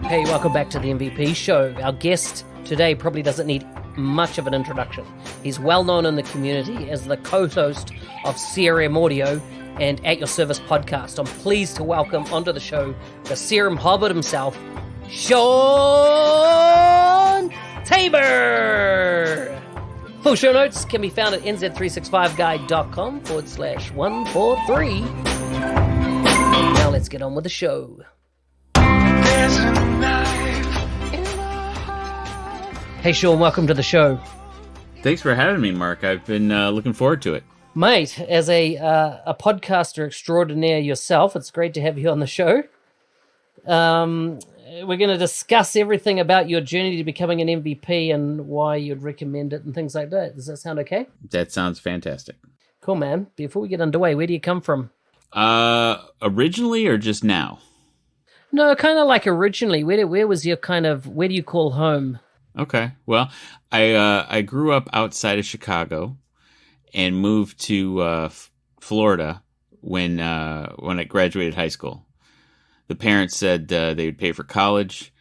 Hey, welcome back to the MVP Show. Our guest today probably doesn't need much of an introduction. He's well known in the community as the co-host of CRM Audio and At Your Service podcast. I'm pleased to welcome onto the show the CRM Hobbit himself, Shawn Tabor. Full show notes can be found at nz365guide.com/143. Now let's get on with the show. Hey Shawn, welcome to the show. Thanks for having me, Mark. I've been looking forward to it. Mate, as a podcaster extraordinaire yourself, it's great to have you on the show. We're going to discuss everything about your journey to becoming an MVP and why you'd recommend it and things like that. Does that sound okay? That sounds fantastic. Cool, man. Before we get underway, where do you come from? Originally or just now? No, kind of like originally. Where was your where do you call home? Okay. Well, I grew up outside of Chicago and moved to Florida when I graduated high school. The parents said they would pay for college.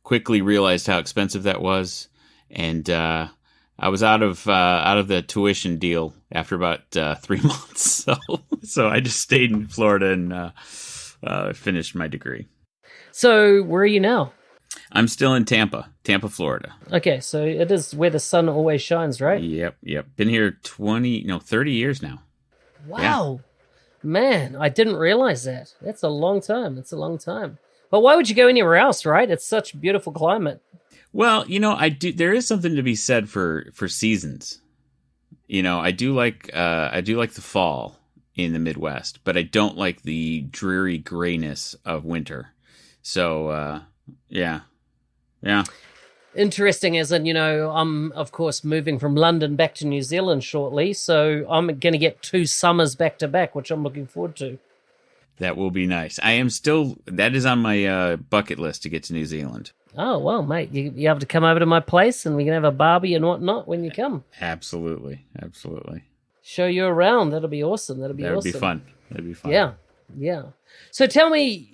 Quickly realized how expensive that was, and I was out of the tuition deal after about 3 months. So I just stayed in Florida and finished my degree. So where are you now? I'm still in Tampa, Florida. Okay, so it is where the sun always shines, right? Yep. Been here 30 years now. Wow. Yeah. Man, I didn't realize that. That's a long time. But why would you go anywhere else, right? It's such a beautiful climate. Well, there is something to be said for seasons. I do like the fall in the Midwest, but I don't like the dreary grayness of winter. So, yeah. Interesting, as in, I'm, of course, moving from London back to New Zealand shortly, so I'm going to get 2 summers back to back, which I'm looking forward to. That will be nice. That is on my bucket list to get to New Zealand. Oh, well, mate, you have to come over to my place and we can have a barbie and whatnot when you come. Absolutely. Show you around. That'll be awesome. That'd be fun. Yeah. So tell me,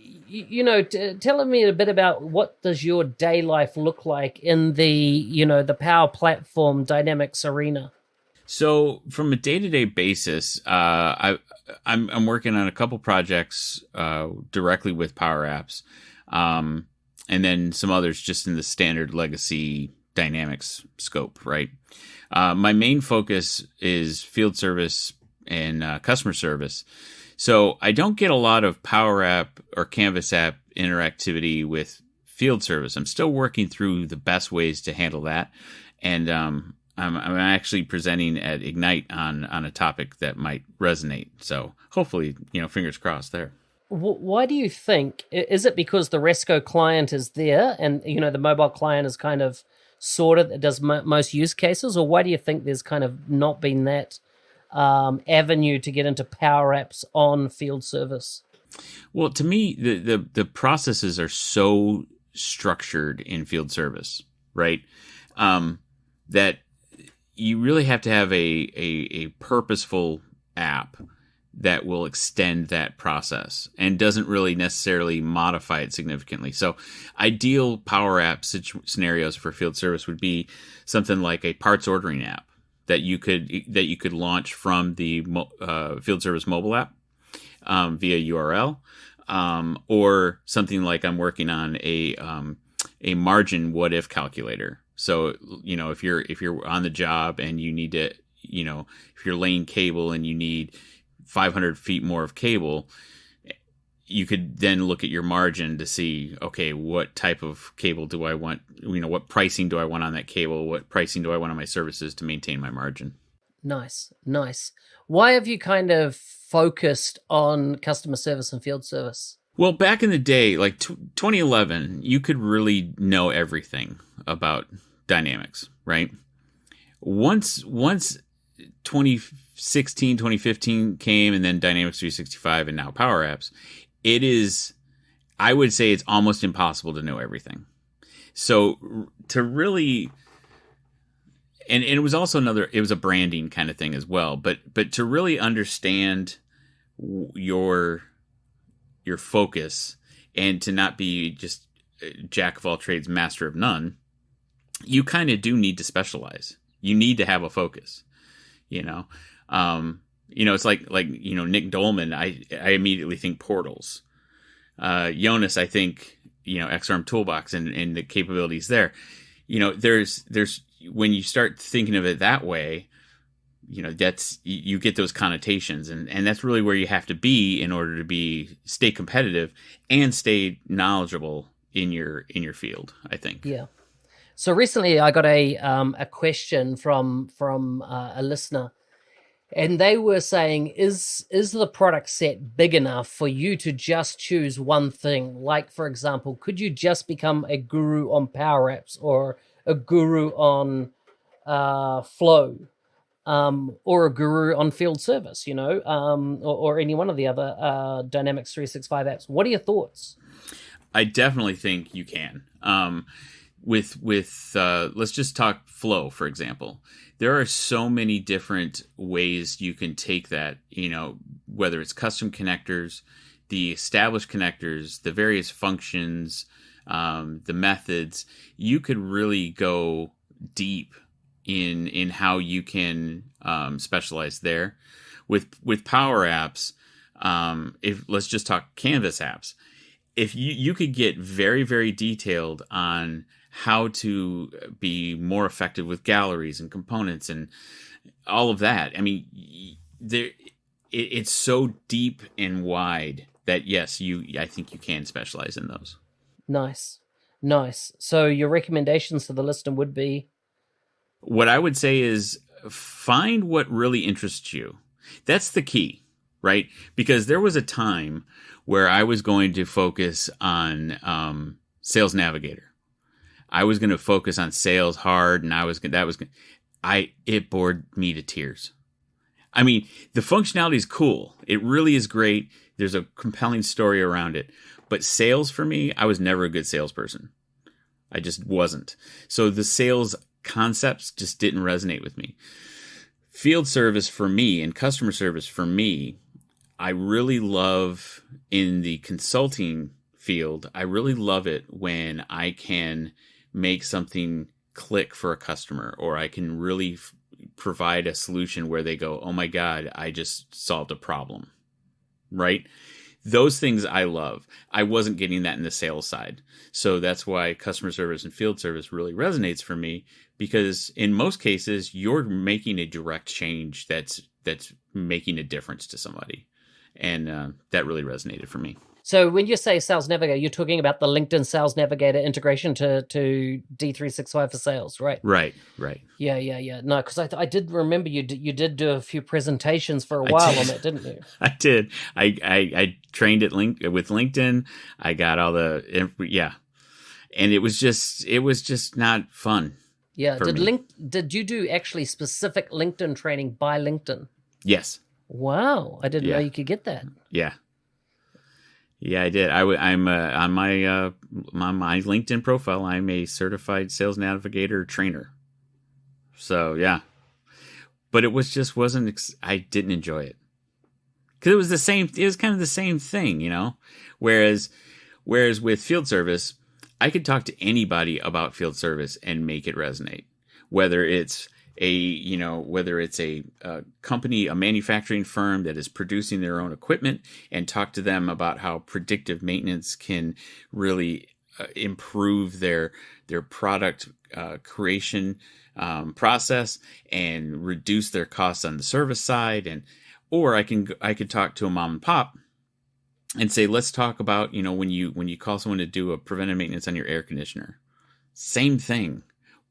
tell me a bit about what does your day life look like in the Power Platform Dynamics arena? So from a day-to-day basis, I'm working on a couple projects directly with PowerApps, and then some others just in the standard legacy Dynamics scope, right? My main focus is field service and customer service. So I don't get a lot of Power App or Canvas app interactivity with field service. I'm still working through the best ways to handle that. And I'm actually presenting at Ignite on a topic that might resonate. So hopefully, fingers crossed there. Why do you think? Is it because the Resco client is there and, the mobile client is kind of sorted that does most use cases? Or why do you think there's kind of not been that avenue to get into Power Apps on field service? Well, to me, the processes are so structured in field service, right? That you really have to have a purposeful app that will extend that process and doesn't really necessarily modify it significantly. So ideal Power App scenarios for field service would be something like a parts ordering app that you could launch from the field service mobile app via URL, or something like I'm working on a margin what if calculator. So if you're on the job and you need to, if you're laying cable and you need 500 feet more of cable, you could then look at your margin to see, okay, what type of cable do I want? What pricing do I want on that cable? What pricing do I want on my services to maintain my margin? Nice. Why have you kind of focused on customer service and field service? Well, back in the day, like 2011, you could really know everything about Dynamics, right? Once 2016, 2015 came, and then Dynamics 365 and now Power Apps, I would say it's almost impossible to know everything. So to really, and it was also it was a branding kind of thing as well, but to really understand your focus and to not be just jack of all trades, master of none, you kind of do need to specialize. You need to have a focus, you know. It's like Nick Dolman. I immediately think portals. Jonas, I think XARM Toolbox and the capabilities there. There's when you start thinking of it that way, that's you get those connotations, and that's really where you have to be in order to stay competitive and stay knowledgeable in your field, I think. Yeah. So recently I got a question from a listener, and they were saying, is the product set big enough for you to just choose one thing? Like, for example, could you just become a guru on PowerApps or a guru on Flow, or a guru on field service, or any one of the other Dynamics 365 apps? What are your thoughts? I definitely think you can. With let's just talk Flow, for example. There are so many different ways you can take that, whether it's custom connectors, the established connectors, the various functions, the methods. You could really go deep in how you can specialize there. With PowerApps, if let's just talk Canvas apps. If you could get very, very detailed on how to be more effective with galleries and components and all of that. I mean, it's so deep and wide that yes, I think you can specialize in those. Nice. So your recommendations to the listener would be? What I would say is find what really interests you. That's the key, right? Because there was a time where I was going to focus on Sales Navigator. I was going to focus on sales hard, and it bored me to tears. I mean, the functionality is cool. It really is great. There's a compelling story around it. But sales for me, I was never a good salesperson. I just wasn't. So the sales concepts just didn't resonate with me. Field service for me and customer service for me, I really love in the consulting field. I really love it when I can make something click for a customer, or I can really provide a solution where they go, oh my God, I just solved a problem, right? Those things I love. I wasn't getting that in the sales side. So that's why customer service and field service really resonates for me, because in most cases, you're making a direct change that's making a difference to somebody. And that really resonated for me. So when you say Sales Navigator, you're talking about the LinkedIn Sales Navigator integration to D365 for sales, right? Right. Yeah. No, because I did remember you did do a few presentations for a while on that, didn't you? I did. I trained with LinkedIn. I got all and it was just not fun. Yeah. Did you do actually specific LinkedIn training by LinkedIn? Yes. Wow, I didn't know you could get that. Yeah, I did. I'm on my LinkedIn profile. I'm a certified Sales Navigator trainer. So yeah, but it wasn't. I didn't enjoy it because it was the same. It was kind of the same thing, Whereas with field service, I could talk to anybody about field service and make it resonate. Whether it's a company, a manufacturing firm that is producing their own equipment, and talk to them about how predictive maintenance can really improve their product creation process and reduce their costs on the service side. Or I could talk to a mom and pop and say, let's talk about, when you call someone to do a preventive maintenance on your air conditioner. Same thing.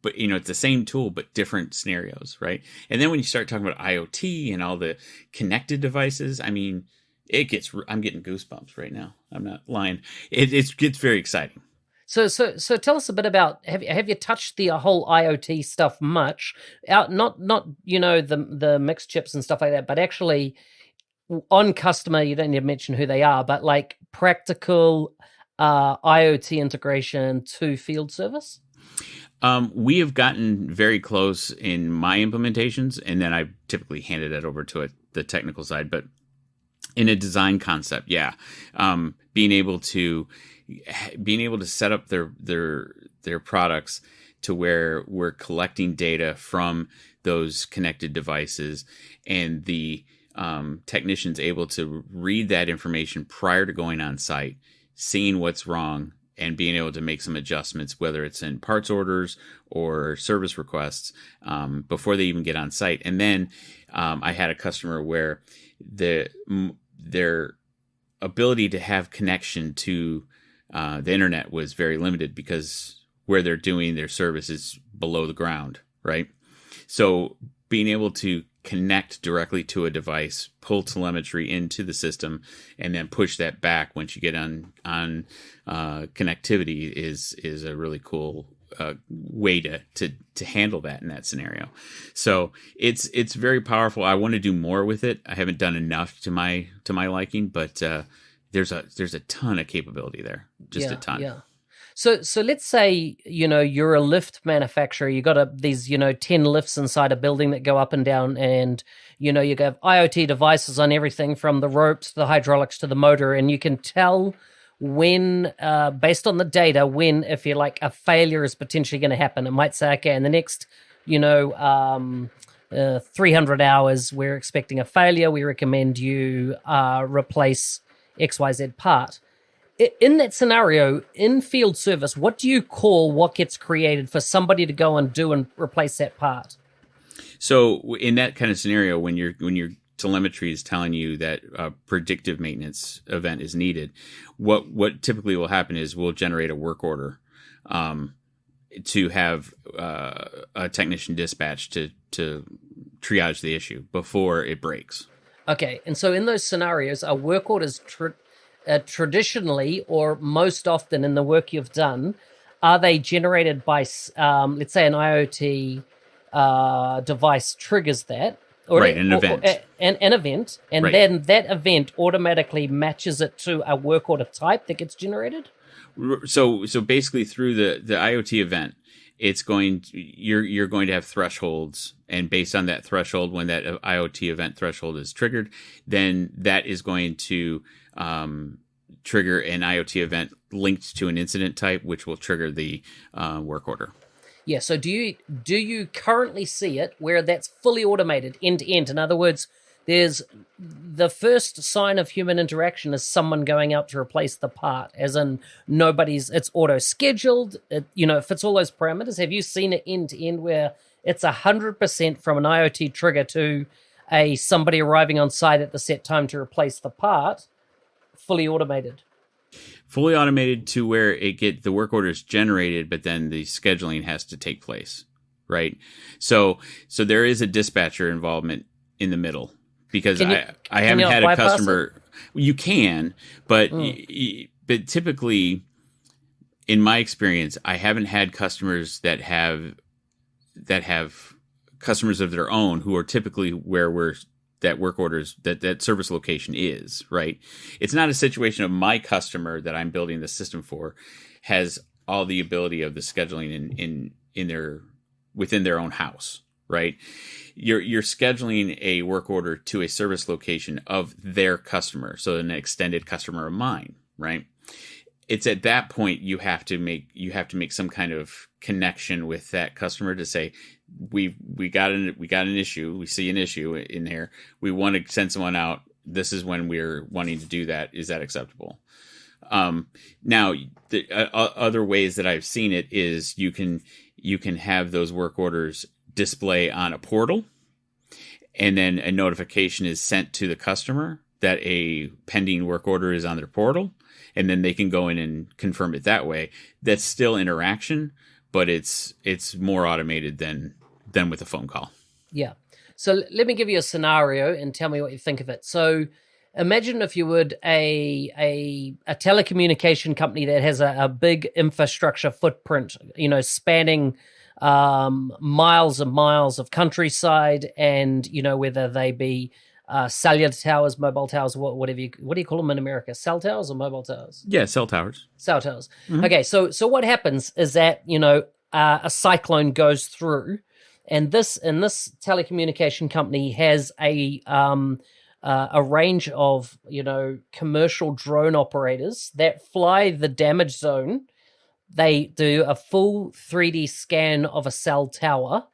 But, it's the same tool, but different scenarios, right? And then when you start talking about IoT and all the connected devices, I mean, I'm getting goosebumps right now. I'm not lying. It gets very exciting. So tell us a bit about, have you touched the whole IoT stuff much? Not the mixed chips and stuff like that, but actually on customer, you don't need to mention who they are, but like practical IoT integration to field service? We have gotten very close in my implementations, and then I typically handed that over to the technical side. But In a design concept, yeah. Being able to set up their products to where we're collecting data from those connected devices, and the technician's able to read that information prior to going on site, seeing what's wrong, and being able to make some adjustments, whether it's in parts orders or service requests, before they even get on site. And then I had a customer where their ability to have connection to the internet was very limited because where they're doing their service is below the ground, right? So being able to connect directly to a device, pull telemetry into the system, and then push that back once you get on connectivity is a really cool way to handle that in that scenario. So it's very powerful. I want to do more with it. I haven't done enough to my liking, but there's a ton of capability there, just a ton. Yeah. So let's say, you're a lift manufacturer. You got these 10 lifts inside a building that go up and down, and you have IoT devices on everything from the ropes to the hydraulics to the motor, and you can tell when, based on the data, if you're like a failure is potentially going to happen. It might say, okay, in the next 300 hours we're expecting a failure. We recommend you replace XYZ part. In that scenario, in field service, what do you call what gets created for somebody to go and do and replace that part? So in that kind of scenario, when your telemetry is telling you that a predictive maintenance event is needed, what typically will happen is we'll generate a work order to have a technician dispatched to triage the issue before it breaks. Okay, and so in those scenarios, a work order's traditionally, or most often in the work you've done, are they generated by, let's say, an IoT device triggers that? An event. An event, and then that event automatically matches it to a work order type that gets generated? So basically through the IoT event, you're going to have thresholds, and based on that threshold, when that IoT event threshold is triggered, then that is going to trigger an IoT event linked to an incident type, which will trigger the work order. Yeah. So do you currently see it where that's fully automated end to end? In other words, there's the first sign of human interaction is someone going out to replace the part, as in it's auto scheduled. It fits all those parameters. Have you seen it end to end where it's 100% from an IoT trigger to somebody arriving on site at the set time to replace the part, fully automated? Fully automated to where the work order is generated, but then the scheduling has to take place, right? So there is a dispatcher involvement in the middle, because I haven't had a customer. You can, but typically, in my experience, I haven't had customers that have customers of their own who are typically where that work orders, that service location is, right? It's not a situation of my customer that I'm building the system for has all the ability of the scheduling within their own house, right? You're scheduling a work order to a service location of their customer, so an extended customer of mine, right? It's at that point you have to make some kind of connection with that customer to say, we got an issue. We see an issue in there. We want to send someone out. This is when we're wanting to do that. Is that acceptable? Now, the other ways that I've seen it is you can have those work orders display on a portal, and then a notification is sent to the customer that a pending work order is on their portal, and then they can go in and confirm it that way. That's still interaction, but it's more automated than with a phone call. Yeah. So let me give you a scenario and tell me what you think of it. So imagine, if you would, a telecommunication company that has a big infrastructure footprint, spanning miles and miles of countryside, and whether they be cellular towers, mobile towers, what do you call them in America? Cell towers or mobile towers? Yeah, cell towers. Cell towers. Mm-hmm. Okay, so what happens is that a cyclone goes through, and this telecommunication company has a a range of, commercial drone operators that fly the damage zone. They do a full 3D scan of a cell tower,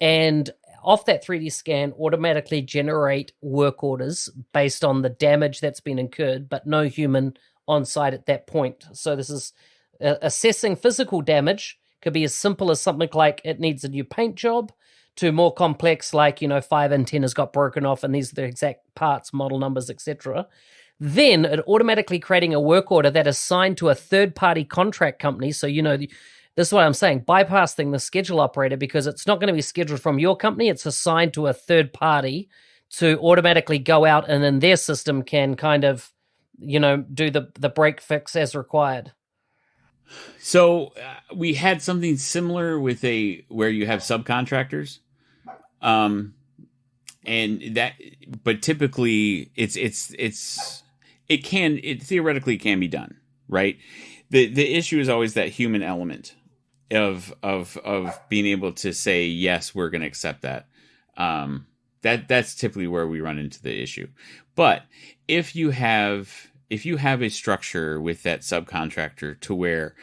and off that 3D scan automatically generate work orders based on the damage that's been incurred, but no human on site at that point. So this is assessing physical damage. Could be as simple as something like it needs a new paint job, to more complex like, 5 antennas got broken off and these are the exact parts, model numbers, etc. Then it automatically creating a work order that is signed to a third-party contract company. So, this is what I'm saying, bypassing the schedule operator, because it's not going to be scheduled from your company. It's assigned to a third party to automatically go out, and then their system can kind of, do the break fix as required. So we had something similar with where you have subcontractors, and but typically it theoretically can be done, right? The issue is always that human element of being able to say, yes, we're going to accept that. That's typically where we run into the issue. But if you have a structure with that subcontractor to where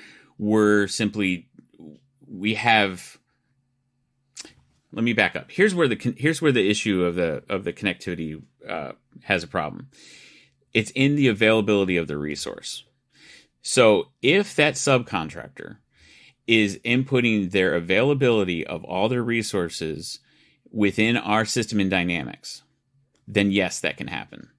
let me back up. Here's where the issue of the connectivity has a problem. It's in the availability of the resource. So if that subcontractor is inputting their availability of all their resources within our system in Dynamics, then yes, that can happen.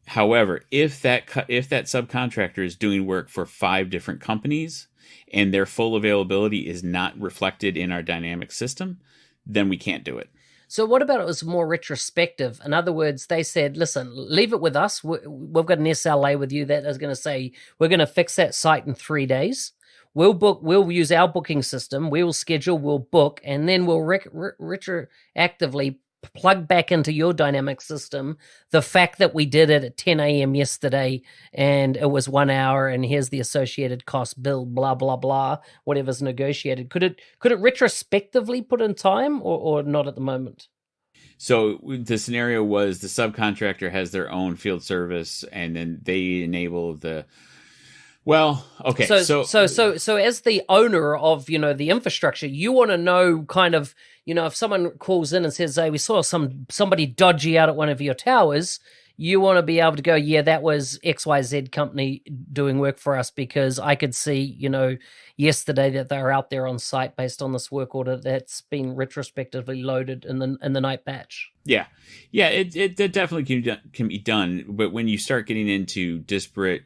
However, if that subcontractor is doing work for 5 different companies and their full availability is not reflected in our dynamic system, then we can't do it. So what about it was more retrospective? In other words, they said, listen, leave it with us. We've got an SLA with you that is going to say, we're going to fix that site in 3 days. We'll use our booking system. We will schedule, we'll book, and then we'll retroactively plug back into your dynamic system the fact that we did it at 10 a.m. yesterday and it was 1 hour and here's the associated cost bill, blah, blah, blah, whatever's negotiated. Could it retrospectively put in time or not at the moment? So the scenario was the subcontractor has their own field service and then they enable the... Well, okay. So as the owner of, the infrastructure, you want to know kind of, if someone calls in and says, hey, we saw somebody dodgy out at one of your towers, you want to be able to go, yeah, that was XYZ company doing work for us because I could see, yesterday that they were out there on site based on this work order that's been retrospectively loaded in the night batch. Yeah. Yeah, it definitely can be done. But when you start getting into disparate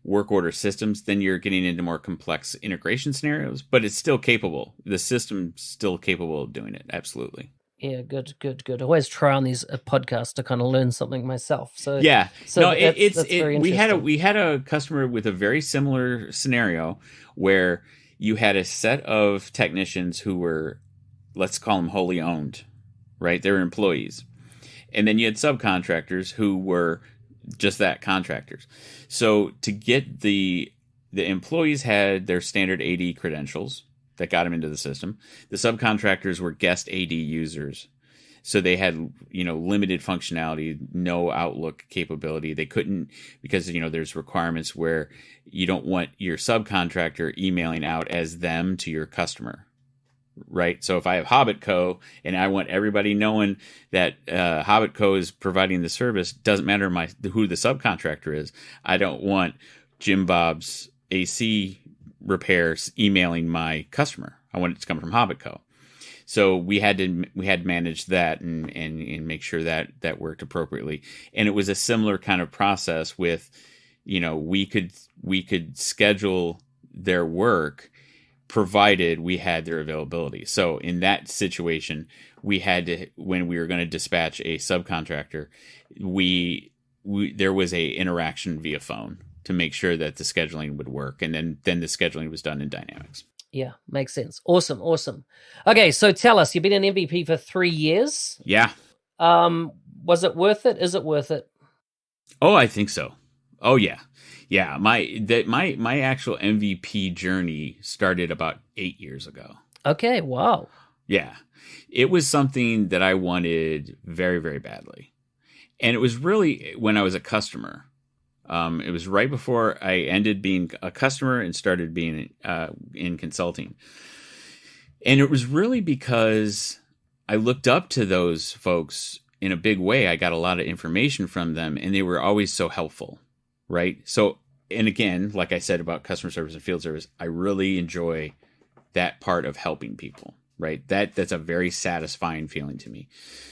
work order systems, then you're getting into more complex integration scenarios, but it's still capable. The system's still capable of doing it. Absolutely. Yeah, good. I always try on these podcasts to kind of learn something myself. So yeah, that's very interesting. We had a customer with a very similar scenario where you had a set of technicians who were, let's call them wholly owned, right? They were employees. And then you had subcontractors who were just that, contractors. So to get the employees had their standard AD credentials that got them into the system. The subcontractors were guest AD users. So they had, limited functionality, no Outlook capability. They couldn't, because, there's requirements where you don't want your subcontractor emailing out as them to your customer. Right. So if I have Hobbit Co. and I want everybody knowing that Hobbit Co. is providing the service, doesn't matter who the subcontractor is. I don't want Jim Bob's AC repairs emailing my customer. I want it to come from Hobbit Co. So we had to manage that and make sure that worked appropriately. And it was a similar kind of process with, we could schedule their work provided we had their availability. So in that situation, we had to, when we were going to dispatch a subcontractor, there was a interaction via phone to make sure that the scheduling would work. And then the scheduling was done in Dynamics. Yeah, makes sense. Awesome. Okay, so tell us, you've been an MVP for 3 years. Yeah. Was it worth it? Is it worth it? Oh, I think so. Oh, yeah. Yeah, my actual MVP journey started about 8 years ago. Okay, wow. Yeah. It was something that I wanted very, very badly. And it was really when I was a customer. It was right before I ended being a customer and started being in consulting. And it was really because I looked up to those folks in a big way. I got a lot of information from them, and they were always so helpful, right? So, and again, like I said about customer service and field service, I really enjoy that part of helping people, right? That's a very satisfying feeling to me.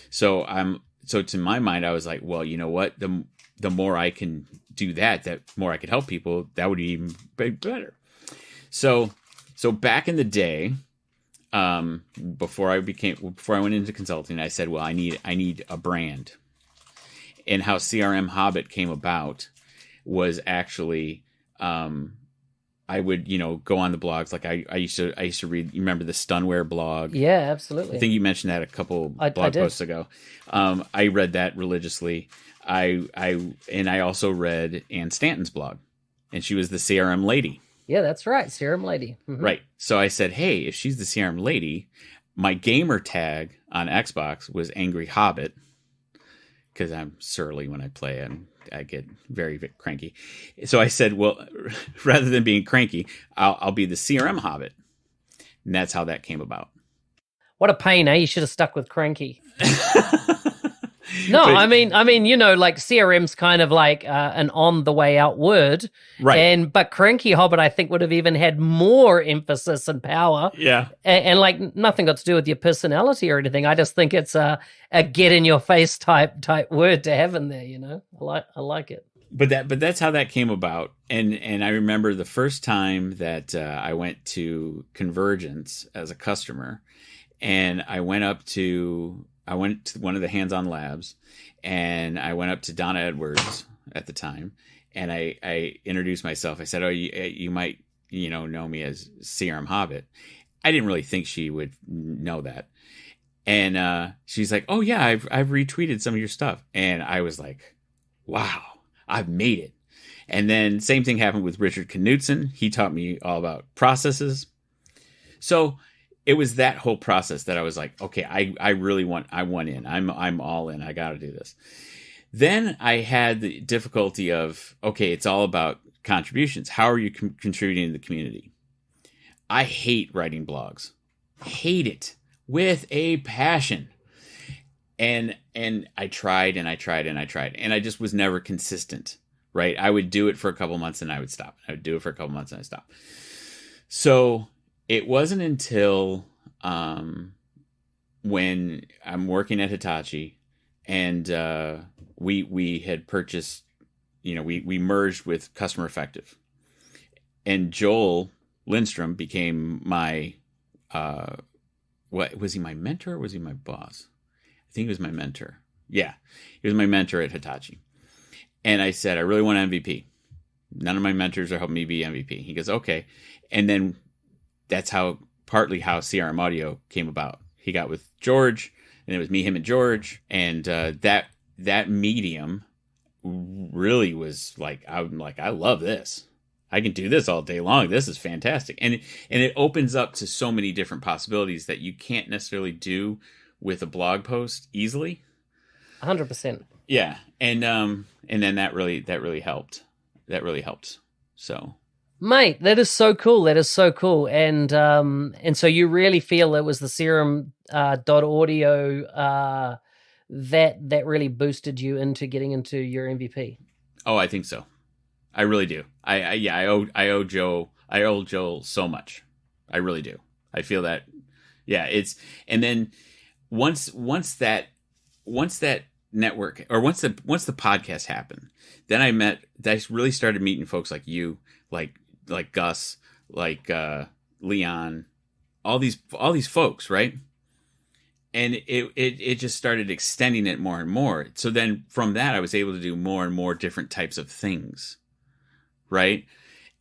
So to my mind, I was like, well, you know what? The more I can do that more I could help people, that would even be better. So back in the day, before I went into consulting, I said, well, I need a brand. And how CRM Hobbit came about was actually, I would, go on the blogs. Like I used to read, you remember the Stunware blog? Yeah, absolutely. I think you mentioned that a couple blog posts ago. I read that religiously. I also read Ann Stanton's blog, and she was the CRM lady. Yeah, that's right. CRM lady. Mm-hmm. Right. So I said, hey, if she's the CRM lady, my gamer tag on Xbox was Angry Hobbit, because I'm surly when I play. I get very, very cranky. So I said, well, rather than being cranky, I'll be the CRM Hobbit. And that's how that came about. What a pain, eh? You should have stuck with cranky. No, but, I mean, like CRM's kind of like an on the way out word, right? But Cranky Hobbit, I think, would have even had more emphasis and power. Yeah, and like nothing got to do with your personality or anything. I just think it's a get in your face type word to have in there. I like it. But that's how that came about. And I remember the first time that I went to Convergence as a customer, and I went to one of the hands-on labs, and I went up to Donna Edwards at the time, and I introduced myself. I said, oh, you might, know me as CRM Hobbit. I didn't really think she would know that. And she's like, oh yeah, I've retweeted some of your stuff. And I was like, wow, I've made it. And then same thing happened with Richard Knudsen. He taught me all about processes. So it was that whole process that I was like, okay, I want in. I'm all in. I got to do this. Then I had the difficulty of, okay, it's all about contributions. How are you contributing to the community? I hate writing blogs. Hate it with a passion. And I tried and I tried and I tried, and I just was never consistent, right? I would do it for a couple months and I would stop. I would do it for a couple months and I'd stop. So it wasn't until when I'm working at Hitachi, and we had purchased, we merged with Customer Effective, and Joel Lindstrom became my what was he, my mentor or was he my boss? I think he was my mentor. Yeah, he was my mentor at Hitachi. And I said, I really want MVP. None of my mentors are helping me be MVP. He goes, okay. And then that's partly how CRM Audio came about. He got with George, and it was me, him, and George. And that medium really was like, I'm like, I love this. I can do this all day long. This is fantastic. And it opens up to so many different possibilities that you can't necessarily do with a blog post easily. 100%. Yeah. And then that really helped. That really helped. So, mate, that is so cool. That is so cool. And so you really feel it was the Serum .audio that really boosted you into getting into your MVP? Oh, I think so. I really do. I owe Joel so much. I really do. I feel that. Yeah, and then once that network, or once the podcast happened, then I really started meeting folks like you, like Gus, like Leon, all these folks, right? And it just started extending it more and more. So then from that, I was able to do more and more different types of things, right?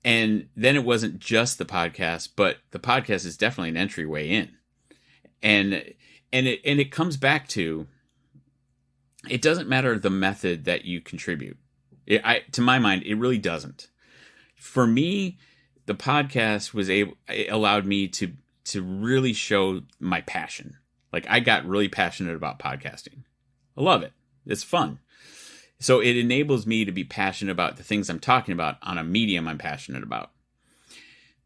And then it wasn't just the podcast, but the podcast is definitely an entryway in. And it comes back to, it doesn't matter the method that you contribute. To my mind, it really doesn't. For me, the podcast allowed me to really show my passion. Like, I got really passionate about podcasting. I love it. It's fun. So it enables me to be passionate about the things I'm talking about on a medium I'm passionate about.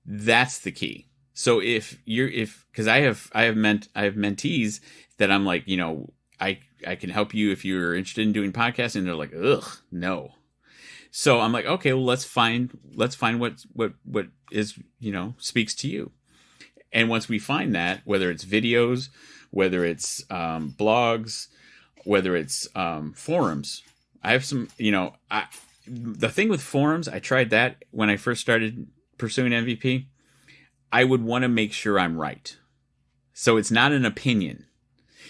That's the key. So because I have mentees that I'm like, I can help you if you're interested in doing podcasting. And they're like, ugh, no. So I'm like, okay, well, let's find what is, speaks to you. And once we find that, whether it's videos, whether it's blogs, whether it's forums, I have some, the thing with forums, I tried that when I first started pursuing MVP. I would want to make sure I'm right. So it's not an opinion.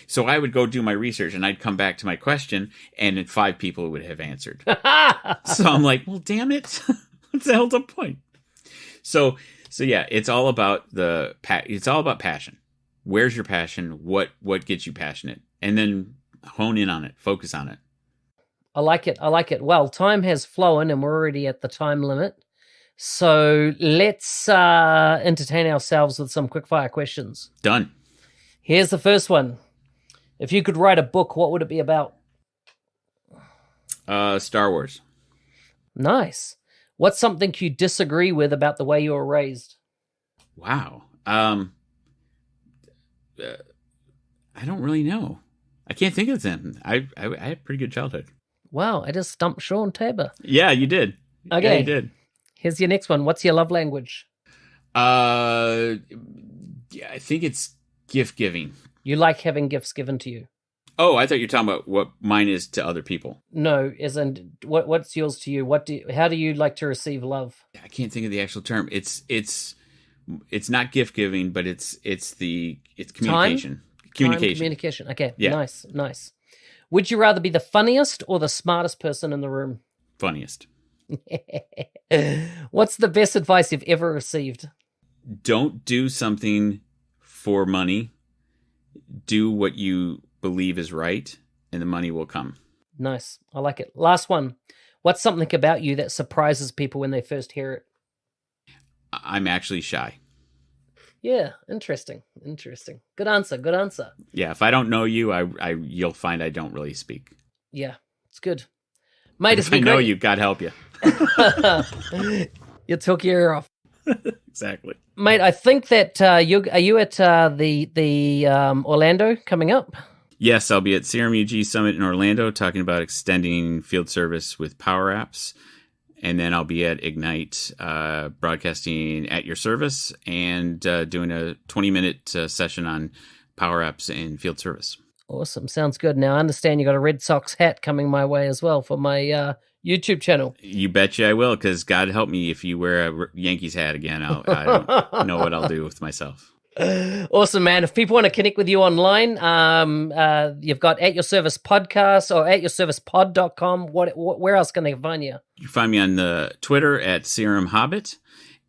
So I would go do my research and I'd come back to my question and 5 people would have answered. So I'm like, well, damn it. What's the hell's the point? So yeah, it's all about passion. Where's your passion? What gets you passionate? And then hone in on it, focus on it. I like it. Well, time has flown and we're already at the time limit. So let's entertain ourselves with some quickfire questions. Done. Here's the first one. If you could write a book, what would it be about? Star Wars. Nice. What's something you disagree with about the way you were raised? Wow. I don't really know. I can't think of them. I had a pretty good childhood. Wow, I just stumped Shawn Tabor. Yeah, you did. Okay. Yeah, you did. Here's your next one. What's your love language? Yeah, I think it's gift giving. You like having gifts given to you? Oh, I thought you were talking about what mine is to other people. No, isn't what's yours to you? How do you like to receive love? I can't think of the actual term. It's not gift giving, but it's communication. Communication. Okay. Yeah. Nice. Would you rather be the funniest or the smartest person in the room? Funniest. What's the best advice you've ever received? Don't do something for money. Do what you believe is right, and the money will come. Nice. I like it. Last one. What's something about you that surprises people when they first hear it? I'm actually shy. Yeah, interesting. Good answer. Yeah, if I don't know you, you'll find I don't really speak. Yeah, it's good. Mate, if I know you, God help you. You took your ear off. Exactly. Mate, I think that are you at the Orlando coming up? Yes, I'll be at CRM-UG Summit in Orlando talking about extending field service with PowerApps. And then I'll be at Ignite broadcasting at your service and doing a 20-minute session on PowerApps and field service. Awesome. Sounds good. Now, I understand you got a Red Sox hat coming my way as well for my YouTube channel. You betcha I will, because God help me if you wear a Yankees hat again. I don't know what I'll do with myself. Awesome, man. If people want to connect with you online, you've got At Your Service Podcast or atyourservicepod.com. Where else can they find you? You find me on the Twitter at Serum Hobbit,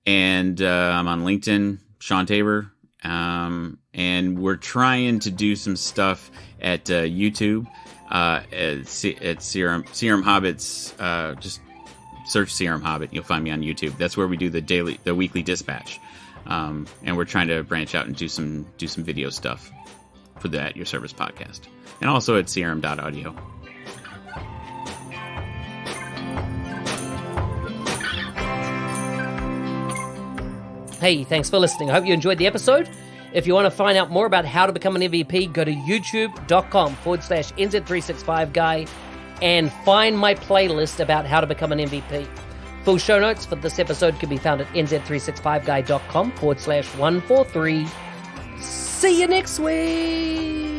and I'm on LinkedIn, Shawn Tabor. And we're trying to do some stuff at YouTube at Serum Hobbits. Just search Serum Hobbit. You'll find me on YouTube. That's where we do the weekly dispatch. And we're trying to branch out and do some video stuff for the At Your Service podcast, and also at crm.audio. Hey, thanks for listening. I hope you enjoyed the episode. If you want to find out more about how to become an MVP, go to youtube.com/NZ365guy and find my playlist about how to become an MVP. Full show notes for this episode can be found at nz365guy.com/143. See you next week.